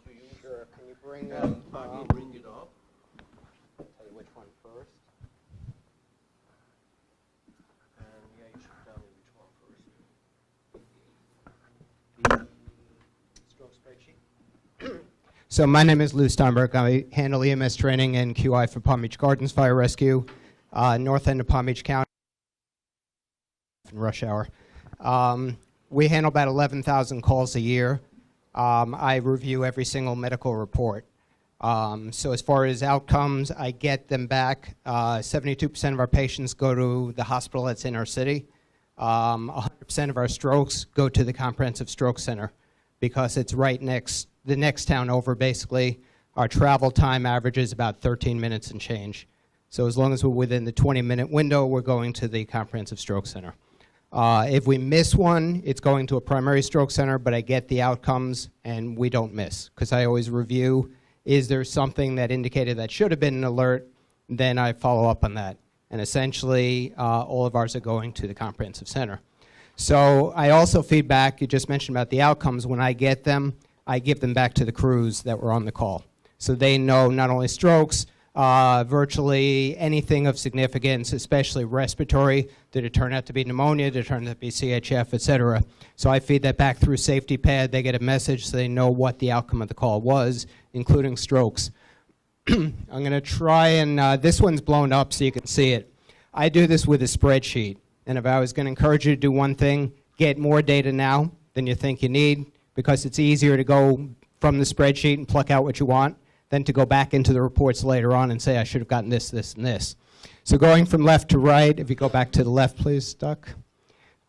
that you use? Sure. Can you bring Yeah, up? bring it up. I'll tell you which one first. And yeah, you should tell me which one first. Stroke spreadsheet. So my name is Lew Steinberg. I handle EMS training and QI for Palm Beach Gardens Fire Rescue, north end of Palm Beach County, in rush hour. We handle about 11,000 calls a year. I review every single medical report. So as far as outcomes, I get them back. 72% of our patients go to the hospital that's in our city. 100% of our strokes go to the Comprehensive Stroke Center because it's right next, the next town over basically. Our travel time averages about 13 minutes and change. So as long as we're within the 20-minute window, we're going to the Comprehensive Stroke Center. If we miss one, it's going to a primary stroke center, but I get the outcomes and we don't miss because I always review, is there something that indicated that should have been an alert? Then I follow up on that. And essentially, all of ours are going to the Comprehensive Center. So I also feedback, you just mentioned about the outcomes. When I get them, I give them back to the crews that were on the call. So they know not only strokes, virtually anything of significance, especially respiratory. Did it turn out to be pneumonia? Did it turn out to be CHF, et cetera? So I feed that back through Safety Pad. They get a message so they know what the outcome of the call was, including strokes. I'm going to try and, this one's blown up so you can see it. I do this with a spreadsheet. And if I was going to encourage you to do one thing, get more data now than you think you need, because it's easier to go from the spreadsheet and pluck out what you want than to go back into the reports later on and say, I should have gotten this, this, and this. So going from left to right, if you go back to the left, please, Duck.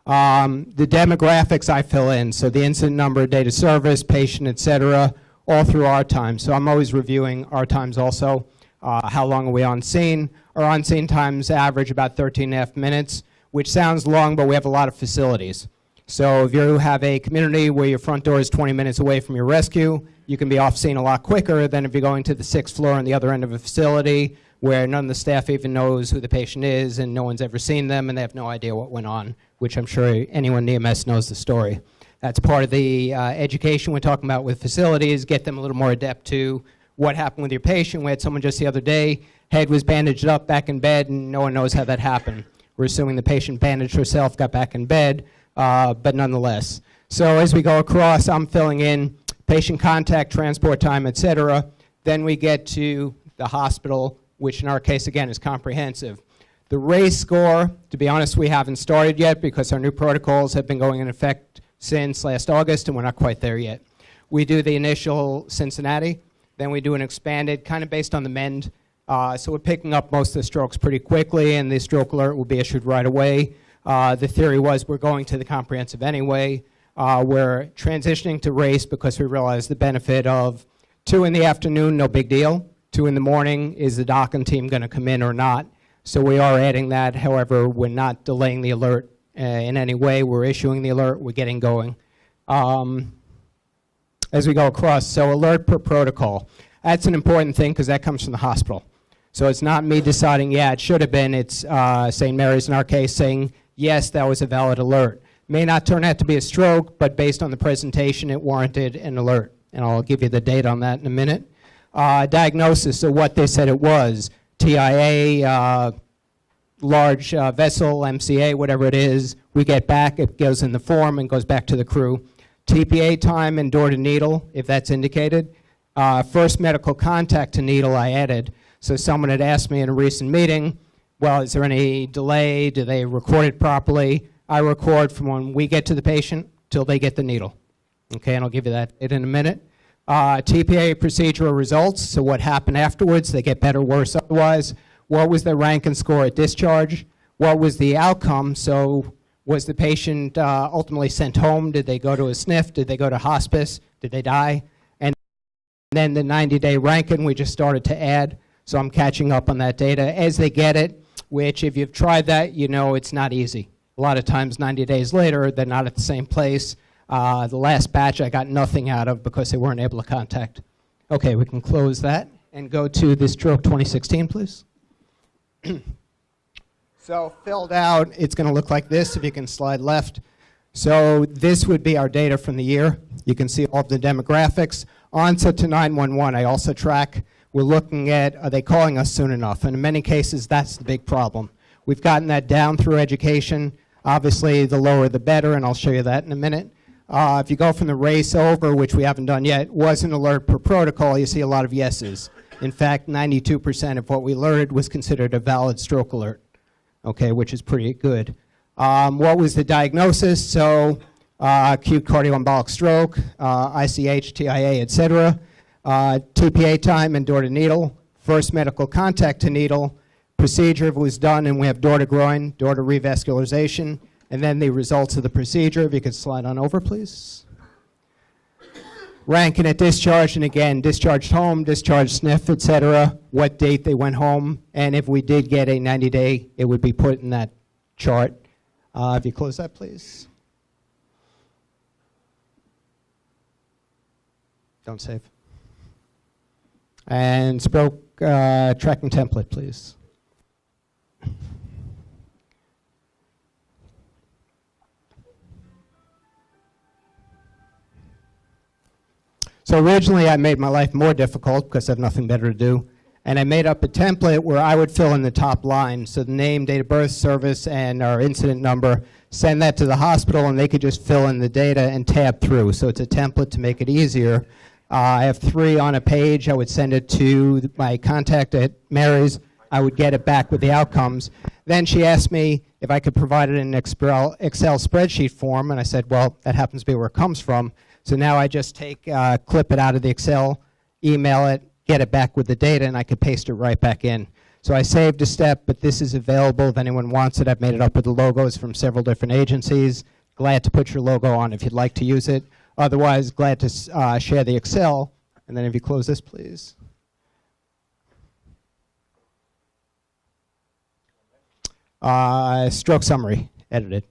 The demographics I fill in, so the incident number, date of service, patient, et cetera, all through our time. So I'm always reviewing our times also. How long are we on scene? Our on-scene times average about 13.5 minutes, which sounds long, but we have a lot of facilities. So if you have a community where your front door is 20 minutes away from your rescue, you can be off scene a lot quicker than if you're going to the 6th floor on the other end of a facility where none of the staff even knows who the patient is and no one's ever seen them and they have no idea what went on, which I'm sure anyone in EMS knows the story. That's part of the education we're talking about with facilities, get them a little more adept to what happened with your patient. We had someone just the other day, head was bandaged up, back in bed, and no one knows how that happened. We're assuming the patient bandaged herself, got back in bed, but nonetheless. So as we go across, I'm filling in patient contact, transport time, et cetera. Then we get to the hospital, which in our case, again, is comprehensive. The RACE score, to be honest, we haven't started yet because our new protocols have been going in effect since last August, and we're not quite there yet. We do the initial Cincinnati, then we do an expanded, kind of based on the MEND. So we're picking up most of the strokes pretty quickly, and the stroke alert will be issued right away. The theory was we're going to the comprehensive anyway. We're transitioning to RACE because we realize the benefit of 2 in the afternoon, no big deal. 2 in the morning, is the docking team going to come in or not? So we are adding that. However, we're not delaying the alert in any way. We're issuing the alert. We're getting going. As we go across, so alert per protocol. That's an important thing because that comes from the hospital. So it's not me deciding, yeah, it should have been. It's St. Mary's in our case saying, yes, that was a valid alert. May not turn out to be a stroke, but based on the presentation, it warranted an alert. And I'll give you the date on that in a minute. Diagnosis, so what they said it was, TIA, large vessel, MCA, whatever it is. We get back, it goes in the form and goes back to the crew. TPA time and door to needle, if that's indicated. First medical contact to needle I added. So someone had asked me in a recent meeting, well, is there any delay? Do they record it properly? I record from when we get to the patient till they get the needle. Okay, and I'll give you that in a minute. TPA procedural results, so what happened afterwards, they get better, worse, otherwise. What was the rank and score at discharge? What was the outcome? So was the patient ultimately sent home? Did they go to a SNF? Did they go to hospice? Did they die? And then the 90-day ranking we just started to add. So I'm catching up on that data as they get it, which if you've tried that, you know it's not easy. A lot of times 90 days later, they're not at the same place. The last batch I got nothing out of because they weren't able to contact. Okay, we can close that and go to the stroke 2016, please. So filled out, it's going to look like this if you can slide left. So this would be our data from the year. You can see all of the demographics. Onset to 911, I also track. We're looking at, are they calling us soon enough? And in many cases, that's the big problem. We've gotten that down through education. Obviously, the lower the better, and I'll show you that in a minute. If you go from the race over, which we haven't done yet, was an alert per protocol, you see a lot of yeses. In fact, 92% of what we alerted was considered a valid stroke alert, okay, which is pretty good. What was the diagnosis? So acute cardioembolic stroke, ICH, TIA, et cetera. TPA time and door to needle. First medical contact to needle. Procedure was done, and we have door to groin, door to revascularization, and then the results of the procedure. If you could slide on over, please. Ranking at discharge, and again, discharged home, discharged sniff, et cetera, what date they went home, and if we did get a 90-day, it would be put in that chart. If you close that, please. Don't save. And stroke tracking template, please. So originally I made my life more difficult because I have nothing better to do. And I made up a template where I would fill in the top line. So the name, date of birth, service, and our incident number, send that to the hospital, and they could just fill in the data and tab through. So it's a template to make it easier. I have 3 on a page. I would send it to my contact at Mary's. I would get it back with the outcomes. Then she asked me if I could provide it in an Excel spreadsheet form, and I said, well, that happens to be where it comes from. So now I just clip it out of the Excel, email it, get it back with the data, and I could paste it right back in. So I saved a step, but this is available if anyone wants it. I've made it up with the logos from several different agencies. Glad to put your logo on if you'd like to use it. Otherwise, glad to share the Excel. And then if you close this, please. Stroke summary, edited.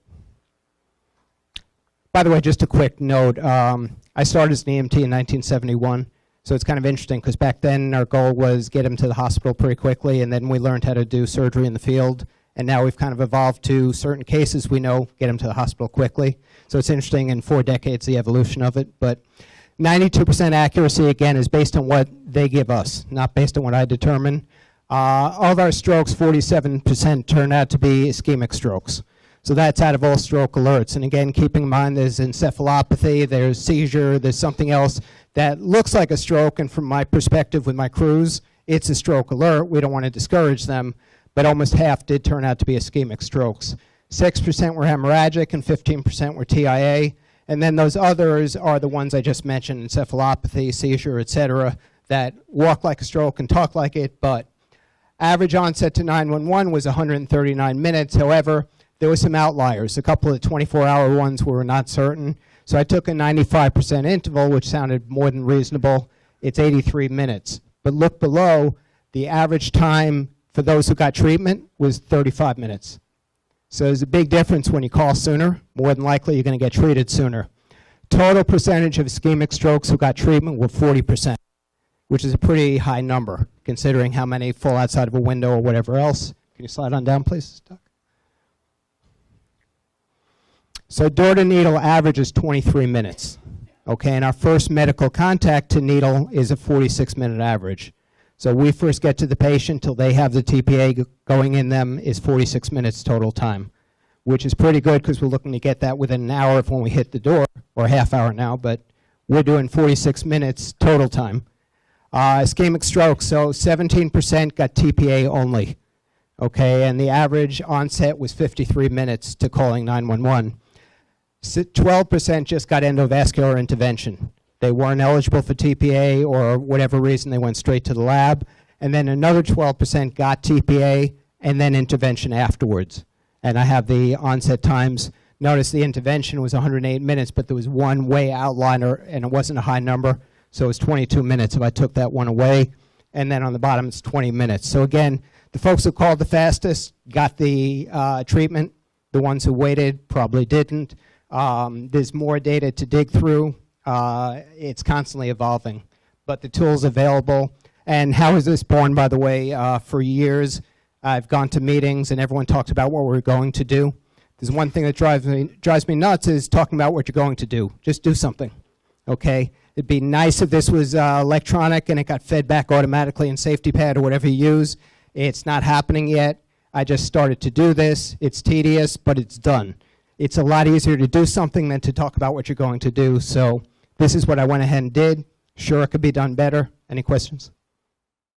By the way, just a quick note. I started as an EMT in 1971. So it's kind of interesting because back then our goal was get him to the hospital pretty quickly, and then we learned how to do surgery in the field. And now we've kind of evolved to certain cases we know get him to the hospital quickly. So it's interesting in 4 decades the evolution of it. But 92% accuracy, again, is based on what they give us, not based on what I determine. Of our strokes, 47% turn out to be ischemic strokes. So that's out of all stroke alerts. And again, keeping in mind there's encephalopathy, there's seizure, there's something else that looks like a stroke, and from my perspective with my crews, it's a stroke alert. We don't want to discourage them, but almost half did turn out to be ischemic strokes. 6% were hemorrhagic and 15% were TIA. And then those others are the ones I just mentioned, encephalopathy, seizure, et cetera, that walk like a stroke and talk like it, but average onset to 911 was 139 minutes. However, there were some outliers, a couple of 24-hour ones where we're not certain. So I took a 95% interval, which sounded more than reasonable. It's 83 minutes. But look below, the average time for those who got treatment was 35 minutes. So there's a big difference when you call sooner. More than likely, you're going to get treated sooner. Total percentage of ischemic strokes who got treatment were 40%, which is a pretty high number, considering how many fall outside of a window or whatever else. Can you slide on down, please, Doc? So door to needle average is 23 minutes. Okay, and our first medical contact to needle is a 46-minute average. So we first get to the patient till they have the TPA going in them is 46 minutes total time, which is pretty good because we're looking to get that within an hour of when we hit the door, or a half hour now, but we're doing 46 minutes total time. Ischemic stroke, so 17% got TPA only. Okay, and the average onset was 53 minutes to calling 911. 12% just got endovascular intervention. They weren't eligible for TPA or whatever reason, they went straight to the lab. And then another 12% got TPA and then intervention afterwards. And I have the onset times. Notice the intervention was 108 minutes, but there was one way outliner and it wasn't a high number. So it was 22 minutes if I took that one away. And then on the bottom it's 20 minutes. So again, the folks who called the fastest got the treatment. The ones who waited probably didn't. There's more data to dig through. It's constantly evolving, but the tool's available. And how is this born, by the way? For years, I've gone to meetings and everyone talks about what we're going to do. There's one thing that drives me nuts is talking about what you're going to do. Just do something. Okay? It'd be nice if this was electronic and it got fed back automatically in Safety Pad or whatever you use. It's not happening yet. I just started to do this. It's tedious, but it's done. It's a lot easier to do something than to talk about what you're going to do. So this is what I went ahead and did. Sure, it could be done better. Any questions?